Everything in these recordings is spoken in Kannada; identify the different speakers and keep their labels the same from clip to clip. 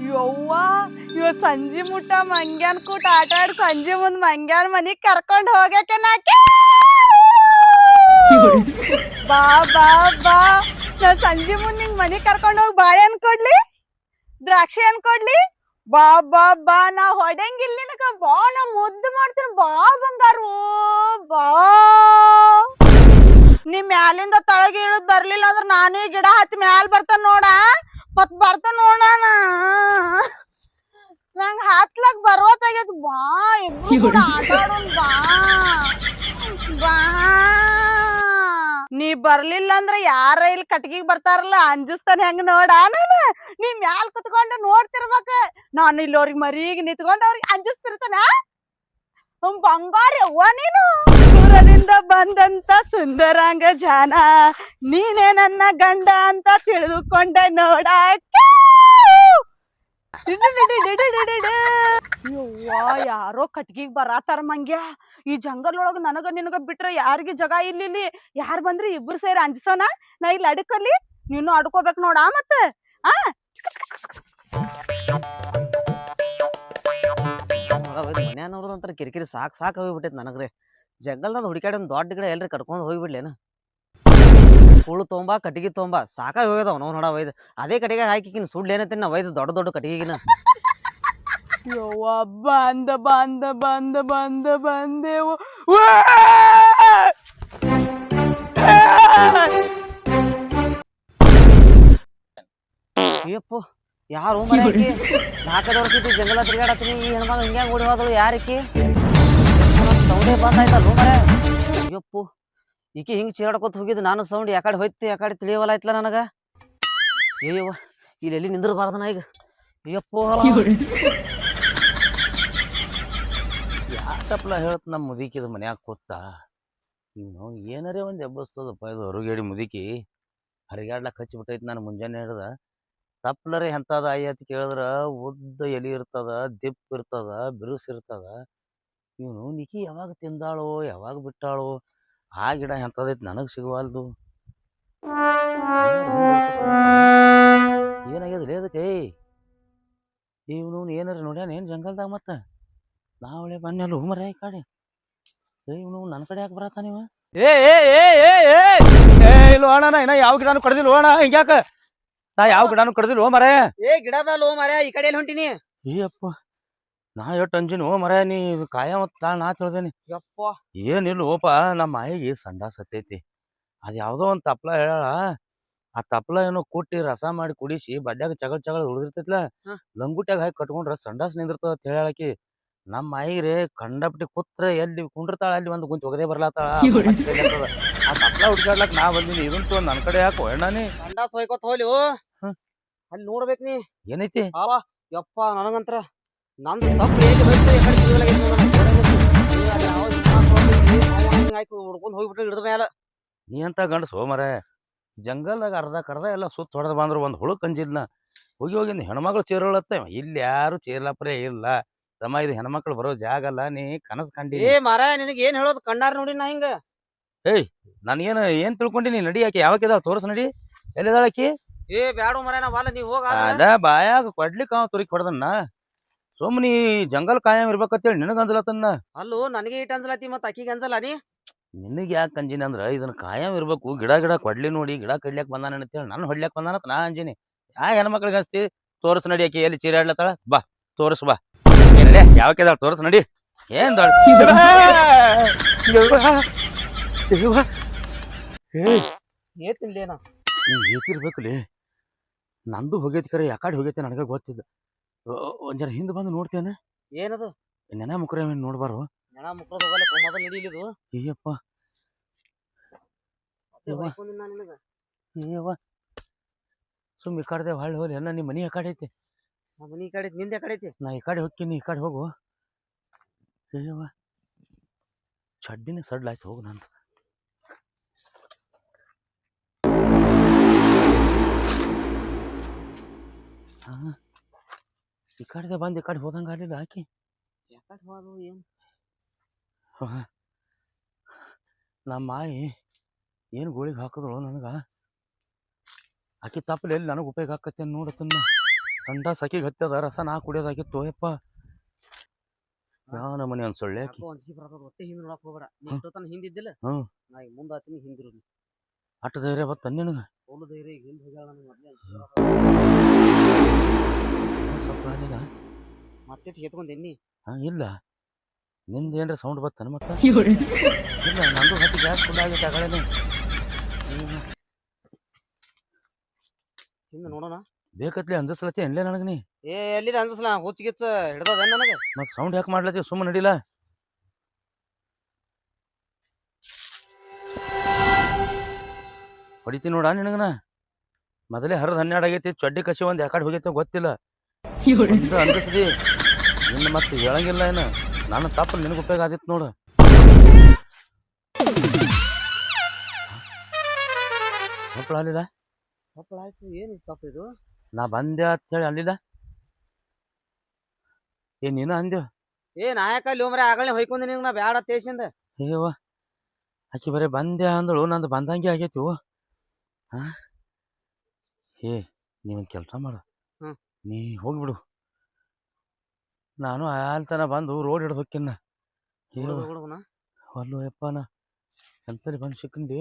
Speaker 1: ಯವ್ವ ಇವ ಸಂಜೆ ಮುಟ್ಟ ಮಂಗ್ಯಾನ್ ಕೂಟ ಆಟ ಆಡಿ ಸಂಜೆ ಮುಂದ್ ಮಂಗ್ಯಾನ್ ಮನಿಗ್ ಕರ್ಕೊಂಡ್ ಹೋಗ್ಯಾಕೆ ನಾಕೆ ಬಾ ಬಾ ಬಾ ನಾ ಸಂಜೆ ಮುಂದ್ ನಿಂಗ್ ಮನಿಗ್ ಕರ್ಕೊಂಡ್ ಹೋಗಿ ಬಾಳೆಹಣ್ ಕೊಡ್ಲಿ ದ್ರಾಕ್ಷಿ ಹಣ್ ಕೊಡ್ಲಿ ಬಾ ಬಾ ಬಾ ನಾ ಹೊಡೆಂಗಿಲ್ಲ ನಿನಗ ಬಾ ನಾ ಮುದ್ದು ಮಾಡ್ತೀನಿ ಬಾ ಬಂಗಾರು ಬಾ ನೀ ಮ್ಯಾಲಿಂದ ತಳಗ ಇಳಿದ್ ಬರ್ಲಿಲ್ಲ ಅಂದ್ರ ನಾನು ಈ ಗಿಡ ಹತ್ತಿ ಮ್ಯಾಲ್ ಬರ್ತಾನ ನೋಡ ಮತ್ ಬರ್ತಾನ ನೋಡಣ ನಂಗ ಹತ್ಲಕ್ ಬರೋತಾಗ್ಯದ ಬಾ ಇಬ್ರು ಕೂಡ ಆಟ ಆಡೋಣ ಬಾ ಬಾ ನೀ ಬರ್ಲಿಲ್ಲ ಅಂದ್ರ ಯಾರ ಇಲ್ಲಿ ಕಟ್ಗಿಗ್ ಬರ್ತಾರಲ್ಲ ಅಂಜಿಸ್ತಾನ ಹೆಂಗ ನೋಡ ನಾನು ನೀ ಮ್ಯಾಲ್ ಕುತ್ಕೊಂಡು ನೋಡ್ತಿರ್ಬೇಕ ನಾನು ಇಲ್ಲಿ ಅವ್ರಿಗೆ ಮರೀಗ್ ನಿಂತ್ಕೊಂಡ್ ಅವ್ರಿಗೆ ಅಂಜಿಸ್ತಿರ್ತಾನ ಬಂಗಾರ ಯವ್ವ ನೀನು ದೂರದಿಂದ ಬಂದಂತ ಸುಂದರಾಂಗ ಜಾನ ನೀನೇ ನನ್ನ ಗಂಡ ಅಂತ ತಿಳಿದುಕೊಂಡೆ ನೋಡ ಯವ್ವಾ ಯಾರೋ ಕಟ್ಗಿಗ್ ಬರಾತಾರ ಮಂಗ್ಯ ಈ ಜಂಗಲ್ ಒಳಗ ನನಗ ನಿನಗ ಬಿಟ್ರ ಯಾರಿಗ ಜಗ ಇಲ್ಲಿ ಯಾರ್ ಬಂದ್ರಿ ಇಬ್ರು ಸೇರಿ ಅಂಜಸೋನ ನಾ ಇಲ್ಲಿ ಅಡ್ಕಲ್ಲಿ ನೀನು ಅಡ್ಕೋಬೇಕ್ ನೋಡ ಮತ್ತ ಆ
Speaker 2: ಮನ್ಯಾನವ್ರದಂತರ ಕಿರಿಕಿರಿ ಸಾಕ್ ಹೋಗ್ಬಿಟ್ಟೈತಿ ನನಗ್ರೆ ಜಂಗಲ್ದಾಗ ಹುಡುಕಾಡಿ ಒಂದು ದೊಡ್ಡ ಗಿಡ ಎಲ್ರಿ ಕಟ್ಕೊಂಡು ಹೋಗ್ಬಿಡ್ಲೇನ ಕುಳು ತೊಂಬ ಕಟ್ಟಿಗೆ ತೊಂಬ ಸಾಕಾಗಿ ಹೋಗ್ಯದ ಅವ್ನು ನೋಡ ಒಯ್ದು ಅದೇ ಕಟ್ಟಿಗೆ ಹಾಕಿಕಿನ ಸುಡ್ಲೇನತ್ತೀನಿ ನಾ ಒಯ್ದು ದೊಡ್ಡ ಕಟ್ಟಿಗೆಗಿನ
Speaker 1: ಯವ್ವ ಬಂದೆವು
Speaker 2: ಅಯ್ಯಪ್ಪು ಯಾರು ಮರಕ್ಕೆ 4 ವರ್ಷ ಜಂಗಲ ತಿರುಗಾಡತ್ತೀನಿ ಈ ಹೆಣ್ಮಗಳು ಹಿಂಗ್ಯಾ ಓಡಿ ಹೋದಳು ಯಾರಕ್ಕಿ ಸೌಂಡೇ ಬಂದಾಯ್ತಲ್ಲ ಮರ ಅಯ್ಯಪ್ಪು ಈಕಿ ಹಿಂಗ್ ಚೀರಾಡ್ಕೊತ ಹೋಗಿದ್ದು ನಾನು ಸೌಂಡ್ ಯಾಕಡೆ ಹೋಯ್ತು ಯಾಕಡೆ ತಿಳಿಯವಲ್ಲ ಆಯ್ತಲ್ಲ ನನಗ ಅಯ್ಯವ್ವ ಇಲ್ಲಿ ಎಲ್ಲಿ ನಿಂದಿರಬಾರ್ದನ ಈಗ ಅಯ್ಯಪ್ಪು
Speaker 3: ಯಾಕಪ್ಲ ಹೇಳ್ತ ನಮ್ಮ ಮುದುಕಿದ ಮನ್ಯಾಗ ಕೂತ ಇವನು ಏನಾರೇ ಒಂದು ಎಬ್ಬಸ್ತದಪ್ಪ ಇದು ಹೊರಗೇಡಿ ಮುದುಕಿ ಹರಿಗಾಡ್ಲಕ್ಕೆ ಹಚ್ಚಿಬಿಟ್ಟೈತಿ ನಾನು ಮುಂಜಾನೆ ಹಿಡ್ದ ತಪ್ಲರೆ ಎಂಥದ ಆಯ್ತು ಕೇಳಿದ್ರ ಉದ್ದ ಎಲಿ ಇರ್ತದ ದಿಪ್ ಇರ್ತದ ಬಿರುಸ್ ಇರ್ತದ ಇವನು ನಿಕಿ ಯಾವಾಗ ತಿಂದಾಳೋ ಯಾವಾಗ ಬಿಟ್ಟಾಳೋ ಆ ಗಿಡ ಎಂಥದೈತಿ ನನಗೆ ಸಿಗುವಲ್ದು ಏನಾಗ್ಯದ್ರಿ ಅದಕ್ಕೆ ಇವನು ಏನಾರ ನೋಡ್ಯಾನ ಏನು ಜಂಗಲ್ದಾಗ ಮತ್ತೆ ನಾವಳೆ ಬನ್ನೆಲ್ಲ ಮರ ಈ ಕಡೆ ಇವನು ನನ್ನ ಕಡೆ ಯಾಕೆ ಬರತ್ತ ನೀವ ಇಲ್ಲ ಅಣ್ಣ ನಾ ಯಾವ ಗಿಡಾನು ಕಡ್ದಿಲ್ಲ ಅಣ್ಣ ಹಿಂಗ್ಯಾಕ ನಾ ಯಾವ ಗಿಡಾನು ಕಡ್ದಿಲ್ಲ ಮರ
Speaker 2: ಗಿಡದಲ್ಲೋ ಮರ ಈ ಕಡೆ ಎಲ್ಲಿ ಹೊಂಟಿನಿ
Speaker 3: ಅಯ್ಯಪ್ಪ ನಾ ಎಷ್ಟು ಅಂಜಿನ ಮರ ನೀ ಕಾಯ ಮತ್ತ ನಾ ತಿಳ್ದೇನಿ
Speaker 2: ಯಪ್ಪ
Speaker 3: ಏನಿಲ್ಲ ಓಪ ನಮ್ಮ ಮಾಯಿಗೆ ಸಂಡಾಸ್ ಹತ್ತೈತಿ ಅದು ಯಾವುದೋ ಒಂದು ತಪ್ಲ ಹೇಳ ಆ ತಪ್ಲ ಏನೋ ಕುಟ್ಟಿ ರಸ ಮಾಡಿ ಕುಡಿಸಿ ಬಡ್ಯಾಗ ಚಗಳ ಉಳಿದಿರ್ತೈತ್ಲ ಲಂಗುಟ್ಯಾಗ ಹಾಕಿ ಕಟ್ಕೊಂಡ್ರ ಸಂಡಾಸ್ ನಿಂದಿರ್ತದ ಅಂತ ಹೇಳಾಕಿ ನಮ್ಮ ಮಾಯಿಗ್ರೆ ಕಂಡಪಟ್ಟಿ ಕೂತ್ರ ಎಲ್ಲಿ ಕುಂಡಿರ್ತಾಳ ಅಲ್ಲಿ ಒಂದು ಕುಂತ ಒಗದೇ ಬರ್ಲಾತಾಳ ಆ ತಪ್ಲ ಹುಡ್ಕಾಡ್ಲಕ್ ನಾ ಬಂದಿನಿ ಇದಂತೂ ನನ್ನ ಕಡೆ ಯಾಕೋ ಎಣ್ಣಾನಿ
Speaker 2: ಸಂಡಾಸ್ ಹೋಯ್ಕೋತ ಹೋಲಿ ಅಲ್ಲಿ ನೋಡ್ಬೇಕ್ ನೀ
Speaker 3: ಏನೈತಿ
Speaker 2: ಯಪ್ಪ ನನಗಂತ್ರ ನಂದು ಸಪ್ ಎಲ್ಲಿ ಹೋಯ್ತು ಹುಡ್ಕೊಂಡ್ ಹೋಗ್ಬಿಟ್ರೆ ಹಿಡಿದ ಮ್ಯಾಲ
Speaker 3: ನೀ ಅಂತ ಗಂಡಸು ಮರ ಜಂಗಲ್ದಾಗ ಅರ್ಧ ಎಲ್ಲ ಸುತ್ತ ಹೊಡೆದ್ ಬಂದ್ರು ಒಂದು ಹುಳು ಕಂಜಿದ್ನ ಹೋಗಿ ಹೆಣ್ಮಕ್ಳು ಚೇರೋಳತ್ತ ಇಲ್ಲಿ ಯಾರು ಚೇರ್ಲಾಪ್ರೇ ಇಲ್ಲ ತಮ್ಮ ಇದು ಹೆಣ್ಮಕ್ಳು ಬರೋ ಜಾಗ ಅಲ್ಲ ನೀ ಕನಸ್ ಕಂಡಿ
Speaker 2: ಮರ ನಿನಗೆ ಏನ್ ಹೇಳೋದು ಕಣ್ಣಾರ ನೋಡಿ ನಾ ಹಿಂಗ
Speaker 3: ನಾನೇನು ಏನ್ ತಿಳ್ಕೊಂಡಿನಿ ನಡಿ ಆಕಿ ಯಾವಕ್ಕಿದಾಳ ತೋರ್ಸ್ ನಡಿ ಎಲ್ಲಿದಾಳಕಿ
Speaker 2: ಬ್ಯಾಡು ಮರ ನಾ ಬಾಲ ನೀವ್ ಹೋಗ
Speaker 3: ಅದ ಬಾಯಾಗ ಕೊಡ್ಲಿಕ್ಕೆ ಅವ ತುರಿಕ್ ಹೊಡೆದನ್ನ ಸುಮ್ಮನಿ ಜಂಗಲ್ ಕಾಯಂ ಇರ್ಬೇಕಂತೇಳಿ ನಿನಗ ಅಂಜಲತ್ತನ್ನ
Speaker 2: ಅಲ್ಲೂ ನನಗೆ ಇಟ್ ಅನ್ಸಲತಿ ಮತ್ತ ಅಕ್ಕಿಗೆ ಅನ್ಸಲ್ಲ ನೀ
Speaker 3: ನಿನಗೆ ಯಾಕೆ ಅಂಜಿನಿ ಅಂದ್ರ ಇದನ್ನ ಕಾಯಂ ಇರ್ಬೇಕು ಗಿಡ ಕೊಡ್ಲಿ ನೋಡಿ ಗಿಡ ಕಡ್ಲಿಕ್ ಬಂದಾನ ಅಂತೇಳಿ ನಾನು ಹೊಡ್ಲಿಕ್ ಬಂದಾನತ್ ನಾ ಅಂಜಿನಿ ಯಾ ಹೆಣ್ಮಕ್ಳಿಗೆ ಅನ್ಸ್ತಿ ತೋರ್ಸ್ ನಡಿ ಆಕಿ ಎಲ್ಲಿ ಚೀರಾಡ್ಲತ್ತಾಳ ಬಾ ತೋರ್ಸ್ ಬಾ ನಡಿ ಯಾವಕ್ಕಿದಾಳ ತೋರ್ಸ್ ನಡಿ ಏನ್
Speaker 2: ಏತಿಲ್ಲೇನ
Speaker 3: ಏತಿರ್ಬೇಕಲ್ಲಿ ನಂದು ಹೋಗೈತಿ ಕರೆ ಯಾಕಡೆ ಹೋಗೈತೆ ನನಗ ಗೊತ್ತಿದ್ದ ಒಂದ್ ಜರ ಹಿಂದ್ ಬಂದು ನೋಡ್ತೇನೆ
Speaker 2: ಏನದು
Speaker 3: ನೆನ ಮುಕ್ರ ನೋಡ್ಬಾರು
Speaker 2: ನೆನ ಮುಕ್ರದ ಹೋಗಲ್ಲ ಮೊದಲು ನಡೀಲಿದು
Speaker 3: ಅಯ್ಯಪ್ಪ ಅಯ್ಯವ್ವ ಸುಮ್ ಈ ಕಡೆ ಹೊಳ್ಳಿ ಹೋಲಿ ಎಲ್ಲ ನಿಮ್ಮ ಮನಿ ಆ ಕಡೆ ಐತಿ
Speaker 2: ಮನಿ ಈ ಕಡೆ ನಿಂದೆ ಕಡೆ ಐತಿ
Speaker 3: ನಾ ಈ ಕಡೆ ಹೋಗ್ತೀನಿ ಈ ಕಡೆ ಹೋಗು ಅಯ್ಯವ್ವ ಚಡ್ಡಿನ ಸಡ್ಲಾಯ್ತು ಹೋಗು ನಂದು ಈ ಕಡೆ ಬಂದು ಈ ಕಡೆ ಹೋದಂಗ ಆಗಲಿಲ್ಲ ಆಕಿ
Speaker 2: ಯಾಕಡೆ ಹೋದು ಏನು
Speaker 3: ನಮ್ಮ ಮಾಯಿ ಏನು ಗೋಳಿಗೆ ಹಾಕಿದಳು ನನಗ ಆಕಿ ತಪ್ಪಲೆ ಎಲ್ಲಿ ನನಗೆ ಉಪಯೋಗ ಆಕತ್ತೆ ನೋಡತ್ತನ್ನ ಸಂಡಾಸ್ ಆಕಿಗೆ ಹತ್ತದ ರಸ ನಾ ಕುಡಿಯೋದಾಗಿತ್ತು ಯಪ್ಪ ಯಾವ ನಮ್ಮನೆ ಒಂದು ಸೊಳ್ಳೆ ಆಕಿ
Speaker 2: ಒಂದ್ಸಿಗೆ ಬರ್ತದ ಹೊಟ್ಟೆ ಹಿಂದ್ ನೋಡಕ್ ಹೋಗ್ಬೇಡ ನೀ ಇಷ್ಟೊತ್ತನ ಹಿಂದಿದ್ದಿಲ್ಲ
Speaker 3: ಹ್ಮ್.
Speaker 2: ನಾ ಈಗ ಮುಂದೆ ಆತೀನಿ ಹಿಂದಿರು
Speaker 3: ಅಷ್ಟು ಧೈರ್ಯ ಬತ್ತ ನಿನಗೆ
Speaker 2: ಅವಳು ಧೈರ್ಯ ಈಗ ಹಿಂದ್ ಹೋಗ್ಯಾಳ ನನಗೆ ಮೊದ್ಲೇ
Speaker 3: ಸ್ವಲ್ಪ ಅಲ್ಲಿಲ್ಲ
Speaker 2: ಮತ್ತೆ ಎತ್ಕೊಂಡ್ ಎಣ್ಣಿ
Speaker 3: ಇಲ್ಲ ನಿಂದ ಏನ್ರ ಸೌಂಡ್ ಬತ್ತಾನ ಮತ್ತೆ ಇಲ್ಲ ನಂದು ಹತ್ತಿ ಗ್ಯಾಸ್ ಫುಲ್ ಆಗೈತೆ ಆಗಲೇನೆ
Speaker 2: ಹಿಂದೆ ನೋಡೋಣ
Speaker 3: ಬೇಕತ್ಲಿ ಅಂದಿಸ್ಲತ್ತಿ ಎನ್ಲೇ ನನಗೆ ನೀ
Speaker 2: ಎಲ್ಲಿದೆ ಅನ್ಸಲ್ಲ ಹುಚ್ಚಿಗಿಚ್ಚ ಹಿಡ್ದದ ನನಗೆ
Speaker 3: ಮತ್ತೆ ಸೌಂಡ್ ಯಾಕೆ ಮಾಡ್ಲತ್ತಿ ಸುಮ್ಮನೆ ನಡಿಲ್ಲ ಹೊಡಿತೀನಿ ನೋಡ ನಿನಗನ ಮೊದಲೇ ಹರಿದ 12 ಆಗೈತಿ ಚಡ್ಡಿ ಕಸಿ ಒಂದು ಯಾಕಡೆ ಹೋಗೈತೆ ಗೊತ್ತಿಲ್ಲ ಅಂದಿಸ್ದಿ ನಿನ್ನ ಮತ್ತೆ ಹೇಳಂಗಿಲ್ಲ ಏನು ನಾನು ತಪ್ಪು ನಿನಗೆ ಉಪಯೋಗ ಆದಿತ್ತು ನೋಡು ಸೊಪ್ಪಳ ಅಲ್ಲಿಲ್ಲ
Speaker 2: ಸಪ್ಪಳ ಆಯ್ತು ಏನು ಸಪ್ಪ ಇದು
Speaker 3: ನಾ ಬಂದೆ ಅಂತ ಹೇಳಿ ಅಲ್ಲಿಲ್ಲ ನೀನು ಅಂದ್ಯೋ
Speaker 2: ನಾಯಕ ಅಲ್ಲಿ ಒಮ್ಮರೆ ಆಗಲೇ ಹೊಯ್ಕೊಂಡೆ ನೀವು ನಾ ಬ್ಯಾಡ ತೇಸಿಂದ
Speaker 3: ಅಯ್ಯವ್ವ ಆಕಿ ಬರೀ ಬಂದೆ ಅಂದಳು ನಂದು ಬಂದಂಗೆ ಆಗೈತಿ ಹಾ ನೀವೊಂದು ಕೆಲಸ ಮಾಡು ನೀ ಹೋಗ್ಬಿಡು ನಾನು ಆಲ್ತನ ಬಂದು ರೋಡ್ ಹಿಡ್ದು ಹೋಗ್ಕಿನ್ನ ಅಲ್ಲೋ ಯಪ್ಪನ ಎಂತಲ್ಲಿ ಬಂದು ಸಿಕ್ಕಂಡಿ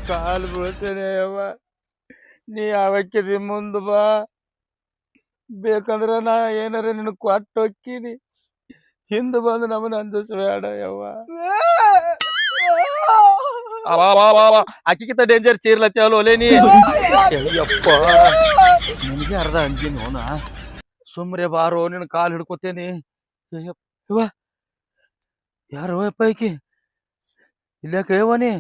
Speaker 3: ಕಾಲು ಬೀಳ್ತೇನೆ ಯವ್ವ ನೀ ಯಾವಕ್ಕಿದಿ ಮುಂದೆ ಬಾ ಬೇಕಂದ್ರ ನಾ ಏನಾರ ನಿನಗೆ ಕೊಟ್ಟು ಹೋಗ್ತೀನಿ ಹಿಂದೆ ಬಂದು ನಮ್ಮನ್ನ ಅಂದಿಸ್ಬೇಡ ಯವ್ವ ಅಕ್ಕಿಗಿಂತ ಡೇಂಜರ್ ಚೀರ್ಲತ್ತಿ ಅಲ್ಲ ಒಲೆ ನೀ ಅಯ್ಯಪ್ಪ ನಿನಗೆ ಅರ್ಧ ಅಂಜಿನ ಹೋನ ಸುಮ್ರೆ ಬಾರೋ ನಿನ್ನ ಕಾಲು ಹಿಡ್ಕೊತೇನಿ ಯವ್ವ ಯಾರು ಯಪ್ಪ ಈಕಿ ಇಲ್ಯಾಕ ಯವ್ವನಿ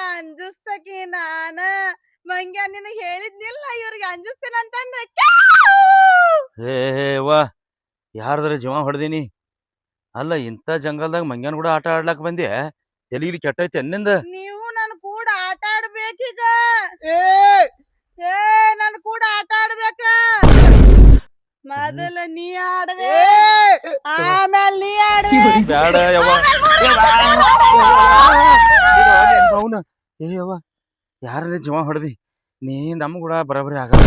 Speaker 1: ಅಂಜಿಸ್ತಕಿ ನಾನ ಮಂಗ್ಯ ನಿನಗ್ ಹೇಳಿದ್ನಿಲ್ಲ ಇವ್ರಿಗೆ ಅಂಜಿಸ್ತೇನಂತಂದ
Speaker 3: ವಾ ಯಾರದ್ರ ಜೀವ ಹೊಡೆದೀನಿ ಅಲ್ಲ ಇಂಥ ಜಂಗಲ್ದಾಗ ಮಂಗ್ಯಾನ್ ಕೂಡ ಆಟ ಆಡ್ಲಾಕ್ ಬಂದೆ ತಲೆಗಿಲಿ ಕೆಟ್ಟೈತೆ ಅನ್ನಿಂದ
Speaker 1: ನೀವು ನನ್ ಕೂಡ ಆಟ ಆಡ್ಬೇಕೀಗ ನನ್ ಕೂಡ ಆಟ ಆಡ್ಬೇಕ ಮೊದಲ ನೀ ಆಡ್ವೆ ಆಮೇಲೆ ನೀ ಆಡ್ವೆ
Speaker 3: ಬ್ಯಾಡ ಯವ್ವ ಯವ್ವ ಯಾರದೇ ಜೀವ ಹೊಡೆದಿ ನೀ ನಮ್ ಕೂಡ ಬರಬರಿ ಆಗಲ್ಲ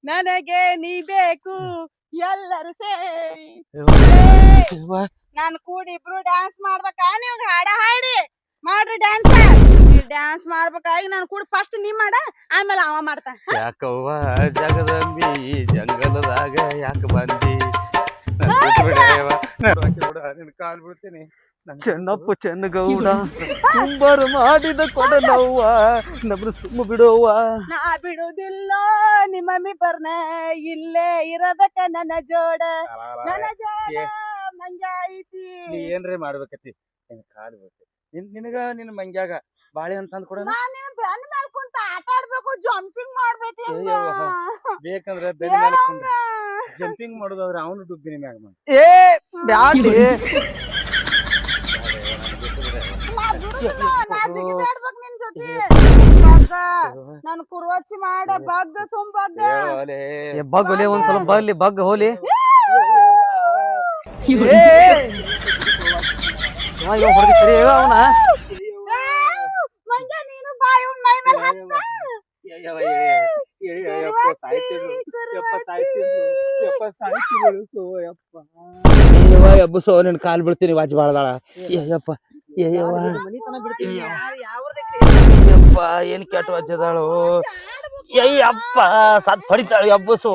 Speaker 1: ನನಗೆ ನೀ ಬೇಕು ಎಲ್ಲರೂ ಸೇರಿ ನಾನು ಕೂಡ ಇಬ್ರು ಡ್ಯಾನ್ಸ್ ಮಾಡ್ಬೇಕಾ ನೀವು ಹಾಡ ಹಾಡಿ ಮಾಡ್ರಿ ಡ್ಯಾನ್ಸ್ ಮಾಡ್ಬೇಕಾಗಿ ನಾನು ಕೂಡ ಫಸ್ಟ್ ನೀ ಮಾಡ ಆಮೇಲೆ ಅವ ಮಾಡ್ತಾ
Speaker 3: ಯಾಕವ್ವ ಜಗದಂಬಿ ಜಂಗಲದಾಗ ಯಾಕೆ ಬಂದಿ ಕಾಲ್ ಬಿಡ್ತೀನಿ
Speaker 2: ಚೆನ್ನಪ್ಪ ಚೆನ್ನಗೌಡ ಕುಂಬಾರ ಮಾಡಿದ ಕೊಡಲವ್ವ ನಮ್ರು ಸುಮ್ಮ ಬಿಡೋವ್ವ
Speaker 1: ನಾ ಬಿಡುದಿಲ್ಲ ನಿಮ್ಮ ಬರ್ನ ಇಲ್ಲೇ ಇರಬೇಕ ನನ್ನ ಜೋಡ ಮಂಗ್ಯ ಐತಿ
Speaker 3: ನೀ ಏನ್ರಿ ಮಾಡ್ಬೇಕತಿ ಕಾಲ್ ಬಿಡ್ತಿ ನಿನಗ ನಿನ್ನ ಮಂಗ್ಯಾಗ ಬಾಳೆ ಅಂತ ಅಂದ್ ಕೊಡ
Speaker 1: ಬೆನ್ನ ಮೇಲೆ ಕುಂತ ಆಟ ಆಡ್ಬೇಕು ಜಂಪಿಂಗ್ ಮಾಡ್ಬೇಕು
Speaker 3: ಬೇಕಂದ್ರೆ ಬೆನ್ನ ಮೇಲೆ ಕುಂತ ಜಂಪಿಂಗ್ ಮಾಡೋದಾದ್ರೆ ಅವನು ಡುಬ್ಬಿನ ಮ್ಯಾಗ
Speaker 2: ಬ್ಯಾಡ್ರಿ
Speaker 1: ನಿನ್ ಜೊತೆ ನಾನು ಕುರ್ವಚ್ಚಿ ಮಾಡ ಬಗ್ಗ ಸುಮ್
Speaker 2: ಬಗ್ ಹೊಲಿ ಒಂದ್ಸಲ ಬರ್ಲಿ ಬಗ್ ಹೋಲಿ ಹೊಡೆದಿ ಸರಿ ಅವನ
Speaker 1: ನೀನು ಬಾಯಿ ಮೈ ಮೇಲೆ
Speaker 3: ಎಬ್ಬಸೋ ನಿನ್ ಕಾಲ್ ಬಿಡ್ತೀನಿ ವಾಜ್ ಬಾಳದಾಳ ಯಪ್ಪ ಯಪ್ಪ ಏನ್ ಕೆಟ್ಟ ವಾಜದಾಳು ಅಯ್ಯಪ್ಪ ಸತ್ ಹೊಡಿತಾಳು ಎಬ್ಬಸೋ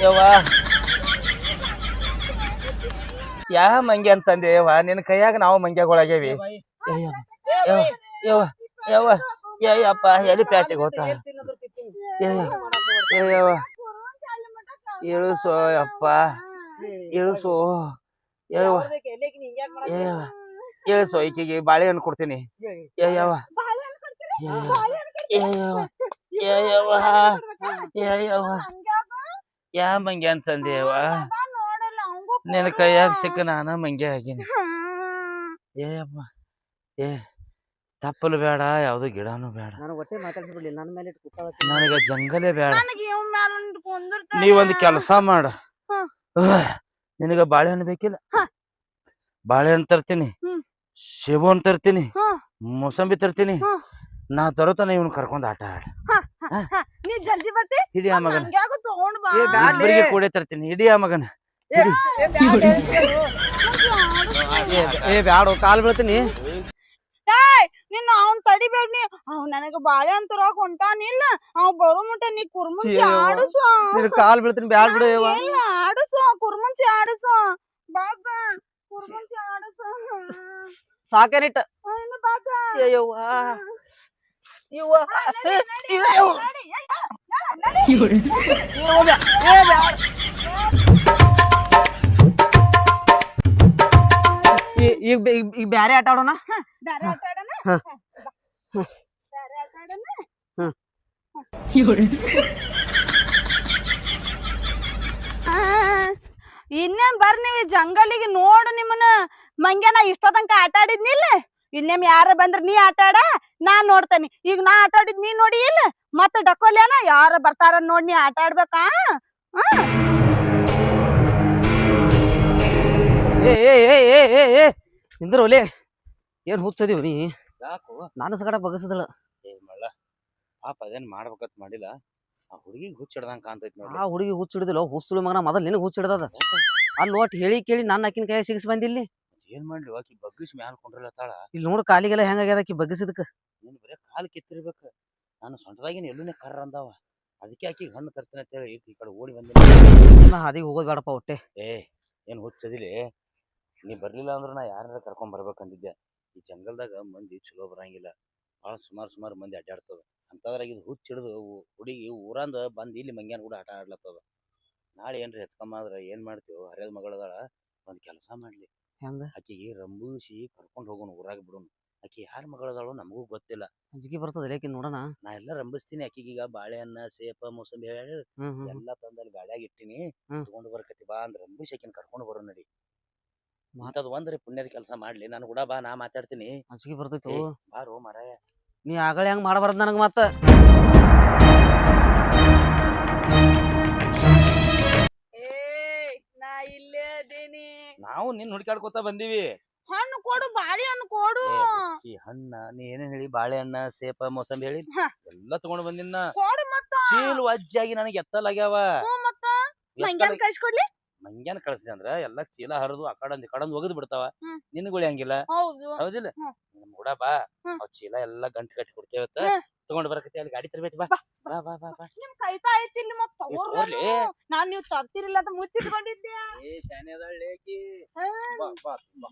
Speaker 3: ಯವ್ವ ಯಾ ಮಂಗ್ಯ ಅಂತಂದೆ ಯವ್ವ ನಿನ್ ಕೈಯಾಗ ನಾವು ಮಂಗ್ಯಗಳಾಗ್ಯಾವಿ ಯಪ್ಪ ಎಲ್ಲಿ ಪ್ಯಾಟಿಗೆ ಹೋಗ್ತಾ ಇಳಿಸೋ ಯಪ್ಪ ಇಳಿಸೋ ಇಳಿಸೋ ಈಕೆಗೆ ಬಾಳೆಹಣ್ಣು ಕೊಡ್ತೀನಿ ಯಾ ಮಂಗ್ಯ ಅಂತಂದೆ ಯವ್ವ ನಿನ್ನ ಕೈಯಾಗ ಸಿಕ್ಕ ನಾನ ಮಂಗ್ಯ ಆಗೀನಿ ಯಪ್ಪ ತಪ್ಪಲು ಬೇಡ ಯಾವ್ದು ಗಿಡನೂ ಬೇಡ ನನಗ ಜಂಗಲೇ ಬೇಡ ನೀವೊಂದು ಕೆಲಸ ಮಾಡ ನಿನಗ ಬಾಳೆಹಣ್ಣು ಬೇಕಿಲ್ಲ ಬಾಳೆಹಣ್ಣು ತರ್ತೀನಿ
Speaker 1: ಹ್ಮ್.
Speaker 3: ಸೇಬು ಹಣ್ಣು ತರ್ತೀನಿ
Speaker 1: ಹ್ಮ್.
Speaker 3: ಮೋಸಂಬಿ ತರ್ತೀನಿ
Speaker 1: ಹ್ಮ್.
Speaker 3: ನಾ ತರೋತನ ಇವ್ನ ಕರ್ಕೊಂಡ್ ಆಟ ಆಡ
Speaker 1: ನೀ ಜಲ್ದಿ ಬರ್ತಿ
Speaker 3: ಹಿಡಿ ಆ ಮಗನ
Speaker 1: ಹಂಗ್ಯಾಗು ತಗೊಂಡ್ ಬಾ
Speaker 2: ಏ, ಬ್ಯಾಡ್ಲಿ.
Speaker 3: ಇಬ್ಬರಿಗೆ ಕೂಡೆ ತರ್ತೀನಿ ಹಿಡಿ ಆ ಮಗನ
Speaker 2: ಏ ಬ್ಯಾಡು ಕಾಲ್ ಬೀಳ್ತೀನಿ
Speaker 1: ಏಯ್ ನಿನ್ನ ಅವ್ನ್ ತಡಿಬೇಡ ನೀ ಅವ್ ನನಗ ಬಾಳೆ ಅಂತರಾಗ ಹೊಂಟಾನಿಲ್ಲ ಅವ್ ಬರೋ ಮುಟ್ಟ ನೀ ಕುರ್ಮುಂಚಿ
Speaker 2: ಅಯ್ಯವ್ವ.
Speaker 1: ಆಡುಸು
Speaker 2: ನಿನ್ ಕಾಲ್ ಬೀಳ್ತೀನಿ ಬ್ಯಾಡ್ ಬಿಡು ಯವ್ವ.
Speaker 1: ಇಲ್ಲ ಆಡುಸು ಕುರ್ಮುಂಚಿ ಆಡುಸು ಬಾಗ ಕುರ್ಮುಂಚಿ ಆಡುಸು
Speaker 2: ಸಾಕೇನಿಟ್ಟ
Speaker 1: ಇನ್ನು ಬಾಗ
Speaker 2: ಅಯ್ಯವ್ವ ಯವ್ವ ಈಗ ಬ್ಯಾರೆ ಆಟ ಆಡೋಣ
Speaker 1: ಬ್ಯಾರೆ ಆಟ ಆಡೋಣ
Speaker 2: ಹ.
Speaker 1: ಬ್ಯಾರೆ ಆಟ ಆಡೋಣ
Speaker 2: ಹ.
Speaker 1: ಇನ್ನೇಮ್ ಬರ್ರಿ ನೀವು ಜಂಗಲಿಗೆ ನೋಡು ನಿಮ್ಮನ್ನ ಮಂಗ್ಯ ನಾ ಇಷ್ಟ ತನಕ ಆಟ ಆಡಿದ್ನಿಲ್ಲ ಇನ್ನೇಮ್ ಯಾರ ಬಂದ್ರ ನೀ ಆಟ ಆಡ ನಾನ್ ನೋಡ್ತೇನಿ ಈಗ ನಾ ಆಟ ಆಡಿದ್ ನೀ ನೋಡಿ ಇಲ್ಲ ಮತ್ತ ಡಕೋಲ್ಯಾನ ಯಾರ ಬರ್ತಾರ ನೋಡ್ ನೀ ಆಟ ಆಡ್ಬೇಕಾ
Speaker 2: ಇಂದ್ರ ಒಲೆ ಏನ್ ಹುಚ್ಚದಿವ್ ನೀ
Speaker 3: ಯಾಕೋ
Speaker 2: ನಾನು ಸಗಡ ಬಗಸದಳ
Speaker 3: ಏ ಮಳ್ಳ ಪಾಪ ಅದೇನ್ ಮಾಡ್ಬೇಕಂತ ಮಾಡಿಲ್ಲ ಆ ಹುಡುಗಿಗೆ ಹುಚ್ಚಿಡ್ದಂಗ ಕಾಣ್ತೈತಿ ನೋಡಿ
Speaker 2: ಆ ಹುಡುಗಿ ಹುಚ್ಚಿಡಿದಿಲ್ಲ ಹುಚ್ಚುಳಿ ಮಗನ ಮೊದಲ್ ನಿನಗ್ ಹುಚ್ಚಿಡ್ದದ ಅಲ್ಲಿ ಒಟ್ಟು ಹೇಳಿ ಕೇಳಿ ನನ್ನ ಆಕಿನ ಕೈ ಸಿಗಿಸ್ ಬಂದಿಲ್ಲಿ
Speaker 3: ಏನ್ ಮಾಡ್ಲಿ ಆಕಿ ಬಗ್ಗಿಸಿ ಮ್ಯಾಲ ಕೊಂಡ್ರಲತ್ತಾಳ
Speaker 2: ಇಲ್ಲಿ ನೋಡು ಕಾಲಿಗೆಲ್ಲ ಹೆಂಗಾಗ್ಯದ ಆಕಿ ಬಗ್ಗಿಸಿದಕ್ಕ
Speaker 3: ನೀನ್ ಬರೇ ಕಾಲ್ ಕಿತ್ತಿರ್ಬೇಕ ನಾನು ಸೊಂಟದಾಗಿನ ಎಲ್ಲೂನೇ ಕರ್ರ ಅಂದಾವ ಅದಕ್ಕೆ ಆಕಿ ಹಣ್ಣು ತರ್ತೀನಿ ಅಂತ ಹೇಳಿ ಈ ಕಡೆ ಓಡಿ ಬಂದಿಲ್ಲ
Speaker 2: ಹಾದಿಗೆ ಹೋಗೋದ್ ಬೇಡಪ್ಪ ಒಟ್ಟೆ
Speaker 3: ಏ ಏನ್ ಹುಚ್ಚದಿಲಿ ನೀ ಬರ್ಲಿಲ್ಲ ಅಂದ್ರ ನಾ ಯಾರ ಕರ್ಕೊಂಡ್ ಬರ್ಬೇಕಂದಿದ್ದೆ ಈ ಜಂಗಲ್ದಾಗ ಮಂದಿ ಚಲೋ ಬರಂಗಿಲ್ಲ ಭಾಳ ಸುಮಾರು ಮಂದಿ ಅಡ್ಡಾಡ್ತದ ಅಂತದ್ರಾಗ ಇದು ಹುಚ್ಚ ಹಿಡಿದು ಹುಡುಗಿ ಊರಂದ ಬಂದ್ ಇಲ್ಲಿ ಮಂಗ್ಯಾನ ಕೂಡ ಆಟ ಆಡ್ಲತ್ತದ ನಾಳೆ ಏನ್ರಿ ಹೆಚ್ಕೊಂಬಂದ್ರ ಏನ್ ಮಾಡ್ತೀವಿ ಹರಿಯದ ಮಗಳದಾಳ ಒಂದ್ ಕೆಲಸ ಮಾಡ್ಲಿ
Speaker 2: ಹೆಂಗ
Speaker 3: ಆಕಿಗೆ ರಂಬೂಸಿ ಕರ್ಕೊಂಡ್ ಹೋಗೋಣ ಊರಾಗ ಬಿಡೋಣ ಆಕಿ ಯಾರ ಮಗಳದಾಳು ನಮಗೂ ಗೊತ್ತಿಲ್ಲ
Speaker 2: ಅಂಜಿಕೆ ಬರ್ತದ ಆಕಿ ನೋಡೋಣ
Speaker 3: ನಾ ಎಲ್ಲ ರಂಬಿಸ್ತೀನಿ ಆಕಿಗೆ ಈಗ ಬಾಳೆಹಣ್ಣ ಸೇಪ ಮೋಸಂಬಿ ಹೇಳಿ ಎಲ್ಲ ತಂದಲ್ಲಿ ಗಾಡ್ಯಾಗ ಇಟ್ಟಿನಿ ತಗೊಂಡು ಬರ್ಕತಿ ಬಾ ಅಂದ್ರ ರಂಬಿಸಿ ಆಕಿನ ಕರ್ಕೊಂಡು ಬರೋ ನಡಿ ಮಾತದ್ ಒಂದ್ರಿ ಪುಣ್ಯದ ಕೆಲಸ ಮಾಡ್ಲಿ ನಾನು ಕೂಡ ಬಾ ನಾ ಮಾತಾಡ್ತೀನಿ
Speaker 2: ಅಂಜಿಕೆ ಬರ್ತೈತಿ
Speaker 3: ಬಾರೋ ಮಾರಾಯ
Speaker 2: ನೀ ಆಗಳ ಹೆಂಗ್ ಮಾಡಬಾರ್ದ ನನಗ ಮತ್ತ
Speaker 1: ನಾ ಇಲ್ಲೇ ಅದೇನಿ
Speaker 3: ನಾವು ನಿನ್ ಹುಡುಕಾಡ್ಕೋತ ಬಂದೀವಿ
Speaker 1: ಹಣ್ಣು ಕೊಡು ಬಾಳೆ ಹಣ್ಣು ಕೊಡು
Speaker 3: ಹಣ್ಣ ನೀ ಏನೇನ್ ಹೇಳಿ ಬಾಳೆಹಣ್ಣ ಸೇಪ ಮೋಸಂಬಿ ಹೇಳಿ ಎಲ್ಲ ತಗೊಂಡು ಬಂದಿನ
Speaker 1: ಕೊಡು ಮತ್ತ
Speaker 3: ಚೀಲು ಅಜ್ಜಾಗಿ ನನಗೆ ಎತ್ತಲಾಗ್ಯಾವ
Speaker 1: ಮತ್ತ ಮಂಗ್ಯಾನ್ ಕಳ್ಸ್ಕೊಡ್ಲಿ
Speaker 3: ಮಂಗ್ಯಾನ ಕಳ್ಸಿದೆ ಅಂದ್ರ ಎಲ್ಲಾ ಚೀಲ ಹರಿದು ಆ ಕಡಂದ್ ಒಗದ್ ಬಿಡ್ತಾವ ನಿನ್ಗುಳಿ ಹಂಗಿಲ್ಲ
Speaker 1: ಹೌದು
Speaker 3: ಹೌದಿಲ್ಲ ನಮ್ ಕೂಡ ಬಾ ಅವ್ ಚೀಲ ಎಲ್ಲಾ ಗಂಟು ಕಟ್ಟಿ ಕೊಡ್ತೇವತ್ತ ತಗೊಂಡ್ ಬರಕತಿ ಅಲ್ಲಿ ಗಾಡಿ ತರ್ಬೇತಿ ಬಾ ಬಾ ಬಾ ಬಾ ಬಾ
Speaker 1: ನಿಮ್ ಕೈತಾ ಐತಿ ಇಲ್ಲಿ ಮತ್ತ ತಗೋರ್ಲಿ ನಾನ್ ನೀವ್ ತರ್ತಿರಿಲ್ಲ ಅಂತ ಮುಚ್ಚಿಟ್ಕೊಂಡಿದ್ದೆ
Speaker 3: ಏ ಶಾನೆ ಅದಾಳ್ ಆಕಿ ಬಾ ಬಾ ಬಾ